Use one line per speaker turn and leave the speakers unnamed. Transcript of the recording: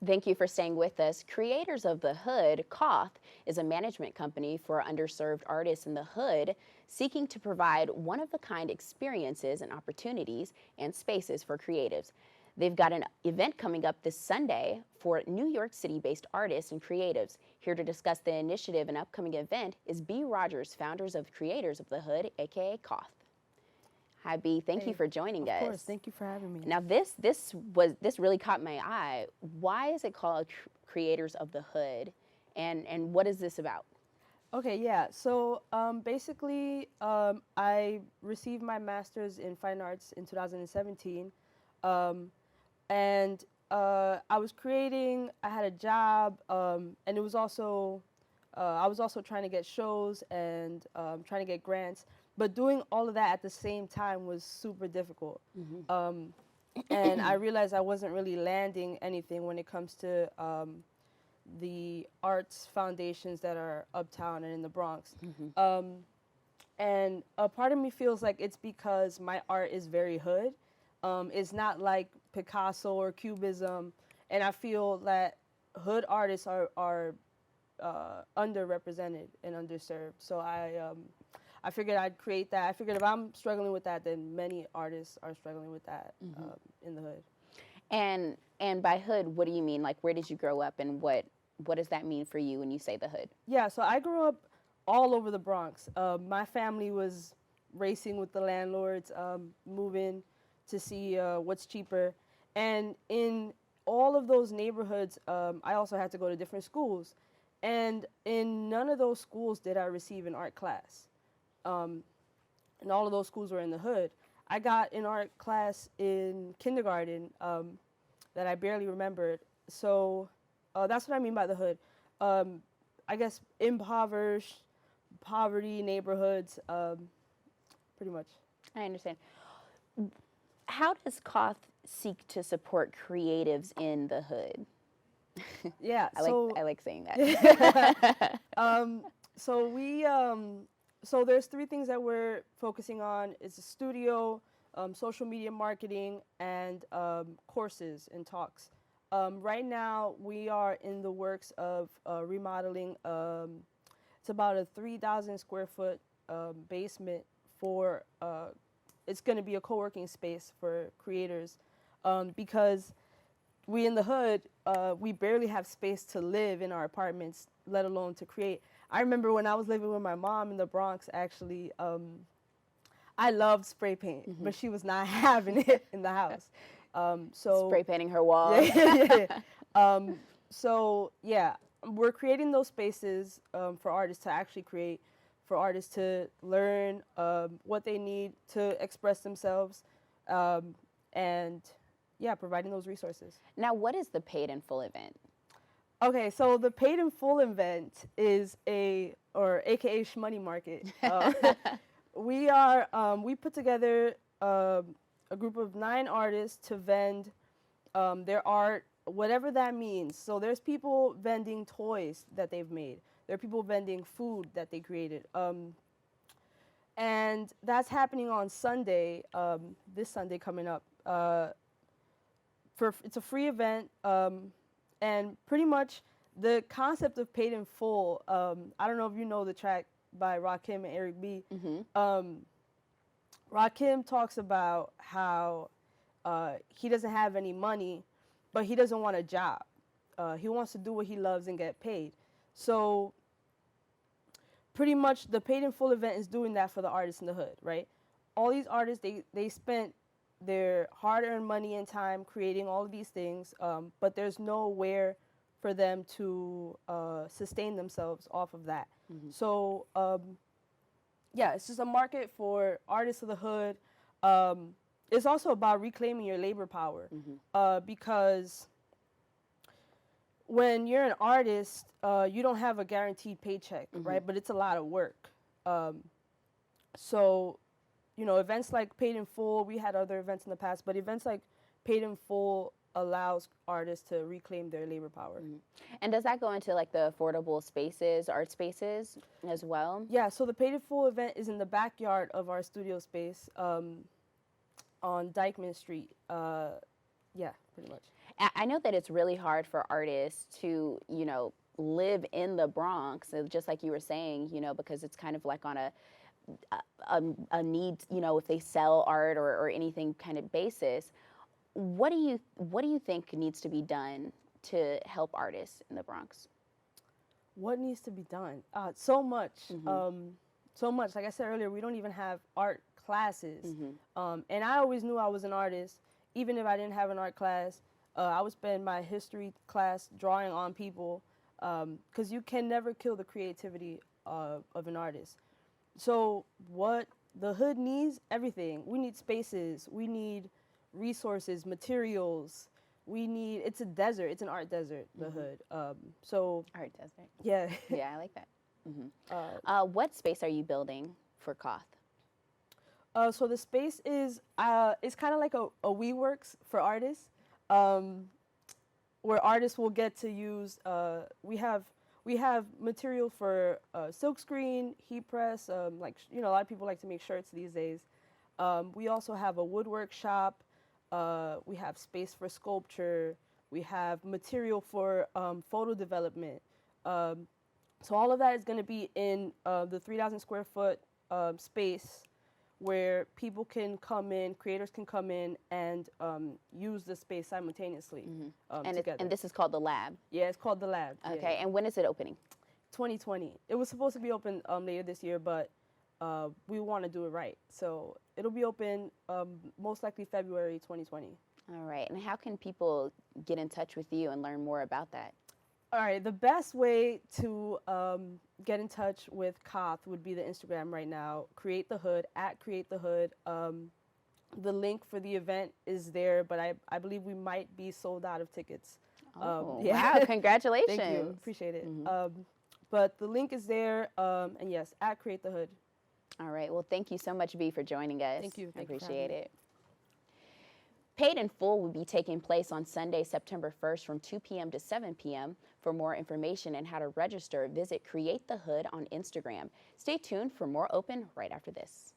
Thank you for staying with us. Creators of the Hood, COTH, is a management company for underserved artists in the Hood, seeking to provide one-of-a-kind experiences and opportunities and spaces for creatives. They've got an event coming up this Sunday for New York City-based artists and creatives. Here to discuss the initiative and upcoming event is B. Rogers, founders of Creators of the Hood, aka COTH. Hi, B. Thank you for joining us.
Of course, thank you for having me.
Now, this really caught my eye. Why is it called Creators of the Hood, and what is this about?
Okay, yeah. So basically, I received my master's in fine arts in 2017, and I was creating. I had a job, and it was also I was also trying to get shows and trying to get grants. But doing all of that at the same time was super difficult. And I realized I wasn't really landing anything when it comes to the arts foundations that are uptown and in the Bronx. And a part of me feels like it's because my art is very hood. It's not like Picasso or Cubism. And I feel that hood artists are underrepresented and underserved. So I figured I'd create that. I figured if I'm struggling with that, then many artists are struggling with that in the hood.
And by hood, what do you mean? Like, where did you grow up, and what does that mean for you when you say the hood?
Yeah, so I grew up all over the Bronx. My family was racing with the landlords, moving to see what's cheaper. And in all of those neighborhoods, I also had to go to different schools. And in none of those schools did I receive an art class. And all of those schools were in the hood. I got an art class in kindergarten that I barely remembered. So that's what I mean by the hood. I guess impoverished, poverty neighborhoods, pretty much.
I understand. How does COTH seek to support creatives in the hood?
Yeah,
I like saying that.
So there's three things that we're focusing on. It's a studio, social media marketing, and courses and talks. Right now, we are in the works of remodeling. It's about a 3,000 square foot basement for, it's going to be a co-working space for creators because we in the hood, we barely have space to live in our apartments, let alone to create. I remember when I was living with my mom in the Bronx, actually, I loved spray paint, but she was not having it in the house. So
spray painting her walls.
So yeah, we're creating those spaces for artists to actually create, for artists to learn what they need to express themselves, and yeah, providing those resources.
Now, what is the Paid in Full event?
Okay, so the Paid in Full event is AKA Shmoney Market. We put together a group of 9 artists to vend their art, whatever that means. So there's people vending toys that they've made. There are people vending food that they created. And that's happening on Sunday, this Sunday coming up. It's a free event. And pretty much the concept of Paid in Full, I don't know if you know the track by Rakim and Eric B. Rakim talks about how he doesn't have any money, but he doesn't want a job. He wants to do what he loves and get paid. So pretty much the Paid in Full event is doing that for the artists in the hood, right? All these artists, they spent their hard-earned money and time creating all of these things, but there's nowhere for them to sustain themselves off of that. So, yeah, it's just a market for artists of the hood. It's also about reclaiming your labor power because when you're an artist, you don't have a guaranteed paycheck, right? But it's a lot of work. So, you know, events like Paid in Full, we had other events in the past, but events like Paid in Full allows artists to reclaim their labor power.
And does that go into like the affordable spaces, art spaces as well?
Yeah, so the Paid in Full event is in the backyard of our studio space on Dykeman Street. Yeah, pretty much.
I know that it's really hard for artists to, live in the Bronx, just like you were saying, because it's kind of like on a need, if they sell art or anything kind of basis. What do you think needs to be done to help artists in the Bronx?
What needs to be done? So much.
Mm-hmm.
So much. Like I said earlier, we don't even have art classes.
Mm-hmm.
And I always knew I was an artist, even if I didn't have an art class. I would spend my history class drawing on people, because you can never kill the creativity of an artist. So what the hood needs, everything. We need spaces. We need resources, materials. It's a desert. It's an art desert, the
Mm-hmm.
hood. So
Art desert.
yeah.
Yeah, I like that. Mm-hmm.
uh,
What space are you building for COTH?
so the space is it's kind of like a WeWorks for artists, um, where artists will get to use. We have material for silkscreen, heat press. A lot of people like to make shirts these days. We also have a woodwork shop. We have space for sculpture. We have material for photo development. Um, so all of that is going to be in the 3,000 square foot space where people can come in, creators can come in and use the space simultaneously together.
And this is called the lab.
Yeah, it's called the lab.
Okay.
Yeah.
And when is it opening?
2020. It was supposed to be open later this year, but we want to do it right. So it'll be open most likely February 2020.
All right. And how can people get in touch with you and learn more about that?
All right, the best way to get in touch with COTH would be the Instagram right now, Create the Hood, at Create the Hood. The link for the event is there, but I believe we might be sold out of tickets.
Oh,
Yeah.
wow. Congratulations.
Thank you. Appreciate it.
Mm-hmm.
But the link is there, and yes, at Create the Hood.
All right. Well, thank you so much, B, for joining us.
Thank you.
I
Thank you for
appreciate
having me.
it. Paid in Full will be taking place on Sunday, September 1st from 2 p.m. to 7 p.m. For more information and how to register, visit Create the Hood on Instagram. Stay tuned for more Open right after this.